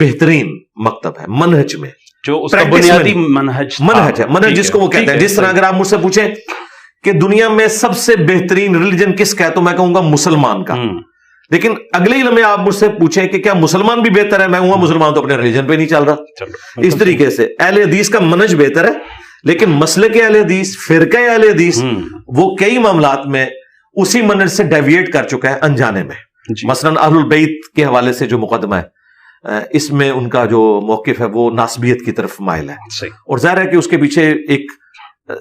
بہترین مکتب ہے منہج میں, جو اس کا بنیادی منہج ہے, منہج جس کو وہ کہتے ہیں. جس طرح اگر آپ مجھ سے پوچھیں کہ دنیا میں سب سے بہترین ریلیجن کس کا ہے, تو میں کہوں گا مسلمان کا. لیکن اگلے ہی لمحے آپ مجھ سے پوچھیں کہ کیا مسلمان بھی بہتر ہے, میں کہوں گا مسلمان تو اپنے ریلیجن پہ نہیں چل رہا. اس طریقے سے اہل حدیث کا منہج بہتر ہے, لیکن مسلک اہل حدیث, فرقہ اہل حدیث, وہ کئی معاملات میں اسی منہج سے ڈیویٹ کر چکا ہے انجانے میں. مثلا اہل البیت کے حوالے سے جو مقدمہ ہے, اس میں ان کا جو موقف ہے وہ ناسبیت کی طرف مائل ہے, اور ظاہر ہے کہ اس کے پیچھے ایک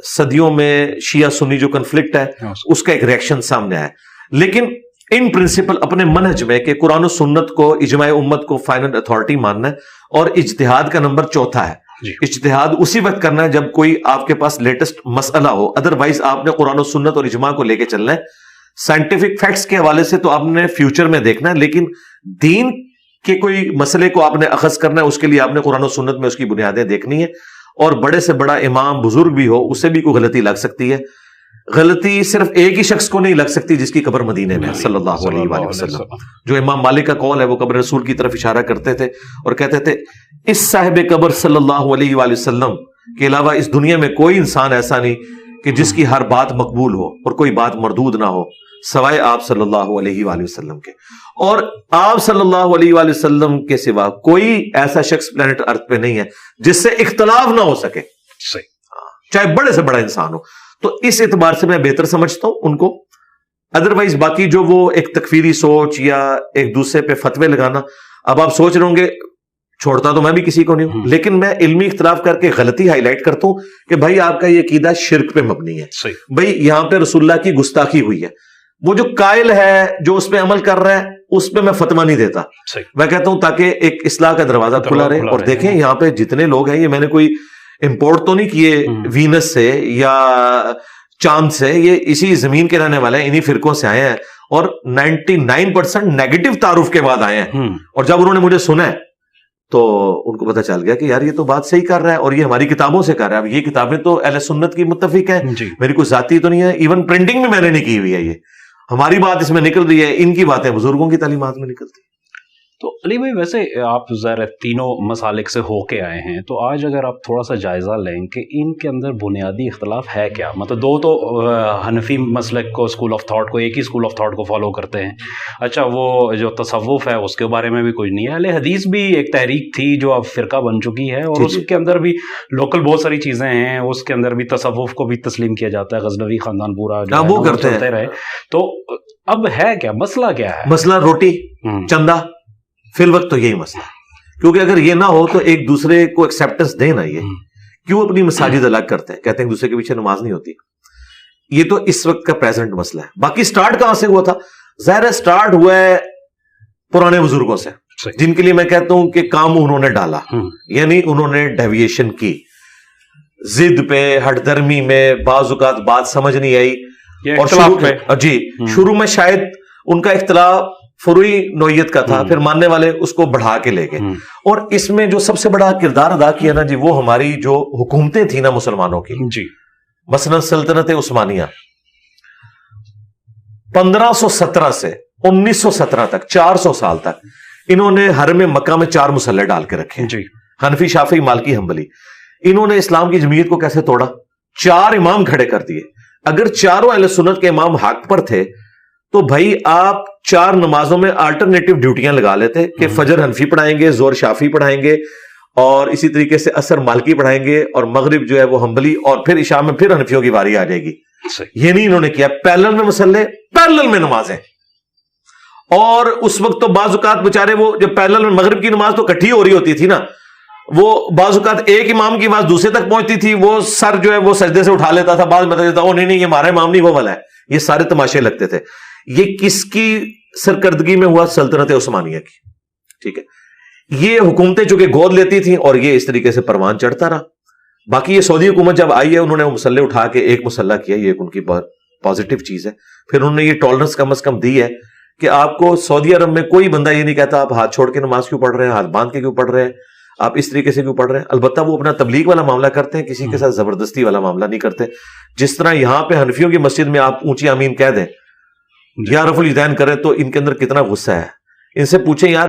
صدیوں میں شیعہ سنی جو کنفلکٹ ہے اس کا ایک ریئیکشن سامنے آیا. لیکن ان پرنسپل اپنے منہج میں کہ قرآن و سنت کو, اجماع امت کو فائنل اتھارٹی ماننا ہے, اور اجتہاد کا نمبر 4 ہے. اجتہاد اسی وقت کرنا ہے جب کوئی آپ کے پاس لیٹسٹ مسئلہ ہو, ادروائز آپ نے قرآن و سنت اور اجماع کو لے کے چلنا ہے. سائنٹیفک فیکٹس کے حوالے سے تو آپ نے فیوچر میں دیکھنا ہے, لیکن دین کے کوئی مسئلے کو آپ نے اخذ کرنا ہے, اس کے لیے آپ نے قرآن و سنت میں اس کی بنیادیں دیکھنی ہے. اور بڑے سے بڑا امام بزرگ بھی ہو, اسے بھی کوئی غلطی لگ سکتی ہے. غلطی صرف ایک ہی شخص کو نہیں لگ سکتی جس کی قبر مدینے میں صلی اللہ علیہ وآلہ وسلم. جو امام مالک کا قول ہے وہ قبر رسول کی طرف اشارہ کرتے تھے اور کہتے تھے اس صاحب قبر صلی اللہ علیہ وآلہ وسلم کے علاوہ اس دنیا میں کوئی انسان ایسا نہیں کہ جس کی ہر بات مقبول ہو اور کوئی بات مردود نہ ہو سوائے آپ صلی اللہ علیہ وآلہ وسلم کے. اور آپ صلی اللہ علیہ وآلہ وسلم کے سوا کوئی ایسا شخص پلانٹ ارتھ پہ نہیں ہے جس سے اختلاف نہ ہو سکے, چاہے بڑے سے بڑا انسان ہو. تو اس اعتبار سے میں بہتر سمجھتا ہوں ان کو. ادروائز باقی جو وہ ایک تکفیری سوچ یا ایک دوسرے پہ فتوے لگانا, اب آپ سوچ رہے ہوں گے چھوڑتا تو میں بھی کسی کو نہیں ہوں, لیکن میں علمی اختلاف کر کے غلطی ہائی لائٹ کرتا ہوں کہ بھائی آپ کا یہ عقیدہ شرک پہ مبنی ہے, بھائی یہاں پہ رسول اللہ کی گستاخی ہوئی ہے. وہ جو قائل ہے جو اس پہ عمل کر رہا ہے اس پہ میں فتویٰ نہیں دیتا, میں کہتا ہوں تاکہ ایک اصلاح کا دروازہ کھلا رہے. اور دیکھیں یہاں پہ جتنے لوگ ہیں, یہ میں نے کوئی امپورٹ تو نہیں کیے وینس سے یا چاند سے, یہ اسی زمین کے رہنے والے ہیں, انہی فرقوں سے آئے ہیں, اور 99% نیگیٹو تعارف کے بعد آئے ہیں. اور جب انہوں نے مجھے سنا ہے تو ان کو پتہ چل گیا کہ یار یہ تو بات صحیح کر رہا ہے, اور یہ ہماری کتابوں سے کر رہا ہے. اب یہ کتابیں تو اہل سنت کی متفق ہیں, میری کوئی ذاتی تو نہیں ہے, ایون پرنٹنگ میں نے نہیں کی ہوئی ہے. یہ ہماری بات اس میں نکل رہی ہے, ان کی باتیں بزرگوں کی تعلیمات میں نکلتی ہیں. تو علی بھائی ویسے آپ ظاہر تینوں مسالک سے ہو کے آئے ہیں, تو آج اگر آپ تھوڑا سا جائزہ لیں کہ ان کے اندر بنیادی اختلاف ہے کیا. مطلب دو تو حنفی مسلک کو, اسکول آف تھاٹ کو, ایک ہی اسکول آف تھاٹ کو فالو کرتے ہیں. اچھا وہ جو تصوف ہے اس کے بارے میں بھی کچھ نہیں ہے. اہل حدیث بھی ایک تحریک تھی جو اب فرقہ بن چکی ہے, اور اس کے اندر بھی لوکل بہت ساری چیزیں ہیں. اس کے اندر بھی تصوف کو بھی تسلیم کیا جاتا ہے, غزنوی خاندان پورا وہ کرتے رہے. تو اب ہے کیا مسئلہ, کیا ہے مسئلہ؟ روٹی چندہ فی الوقت تو یہی مسئلہ ہے, کیونکہ اگر یہ نہ ہو تو ایک دوسرے کو ایکسیپٹنس دینا. یہ کیوں اپنی مساجد الگ کرتے ہیں, کہتے ہیں ایک دوسرے کے پیچھے نماز نہیں ہوتی. یہ تو اس وقت کا پریزنٹ مسئلہ ہے. باقی سٹارٹ کہاں سے ہوا تھا؟ ظاہر ہے سٹارٹ ہوا ہے پرانے بزرگوں سے, جن کے لیے میں کہتا ہوں کہ کام انہوں نے ڈالا, یعنی انہوں نے ڈیویشن کی, ضد پہ, ہٹ درمی میں, بعض اوقات بات سمجھ نہیں آئی, اور شروع میں شاید ان کا اختلاف فروئی نوعیت کا تھا, پھر ماننے والے اس کو بڑھا کے لے گئے. اور اس میں جو سب سے بڑا کردار ادا کیا نا جی, وہ ہماری جو حکومتیں تھیں نا مسلمانوں کی, مثلا سلطنت عثمانیہ 1517 سے 1917 تک 400 سال تک انہوں نے حرم مکہ میں 4 مسلح ڈال کے رکھے, حنفی, شافعی, مالکی, حنبلی. انہوں نے اسلام کی جمعیت کو کیسے توڑا؟ 4 امام کھڑے کر دیے. اگر چاروں اہل سنت کے امام حق پر تھے تو بھائی آپ 4 نمازوں میں آلٹرنیٹو ڈیوٹیاں لگا لیتے کہ فجر حنفی پڑھائیں گے, زور شافعی پڑھائیں گے, اور اسی طریقے سے عصر مالکی پڑھائیں گے, اور مغرب جو ہے وہ حنبلی, اور پھر عشاء میں پھر حنفیوں کی باری آ جائے گی. یہ نہیں انہوں نے کیا, پیرلل میں مسلح, پیرلل میں نمازیں. اور اس وقت تو بعض اوقات بیچارے وہ جب پیرلل میں مغرب کی نماز تو کٹھی ہو رہی ہوتی تھی نا, وہ بعض اوقات ایک امام کی آواز دوسرے تک پہنچتی تھی, وہ سر جو ہے وہ سجدے سے اٹھا لیتا تھا, بعض بتا دیتا او نہیں یہ ہمارا امام نہیں وہ والا ہے. یہ سارے تماشے لگتے تھے. یہ کس کی سرکردگی میں ہوا؟ سلطنت عثمانیہ کی. ٹھیک ہے, یہ حکومتیں چونکہ گود لیتی تھیں اور یہ اس طریقے سے پروان چڑھتا رہا. باقی یہ سعودی حکومت جب آئی ہے انہوں نے مسلح اٹھا کے ایک مسلح کیا, یہ ان کی بہت پازیٹیو چیز ہے. پھر انہوں نے یہ ٹالرنس کم از کم دی ہے کہ آپ کو سعودی عرب میں کوئی بندہ یہ نہیں کہتا آپ ہاتھ چھوڑ کے نماز کیوں پڑھ رہے ہیں, ہاتھ باندھ کے کیوں پڑھ رہے ہیں, آپ اس طریقے سے کیوں پڑھ رہے ہیں. البتہ وہ اپنا تبلیغ والا معاملہ کرتے ہیں, کسی کے ساتھ زبردستی والا معاملہ نہیں کرتے. جس طرح یہاں پہ حنفیوں کی مسجد میں آپ اونچی آمین کہہ دیں یا رفع الیدین کریں تو ان کے اندر کتنا غصہ ہے. ان سے پوچھیں یار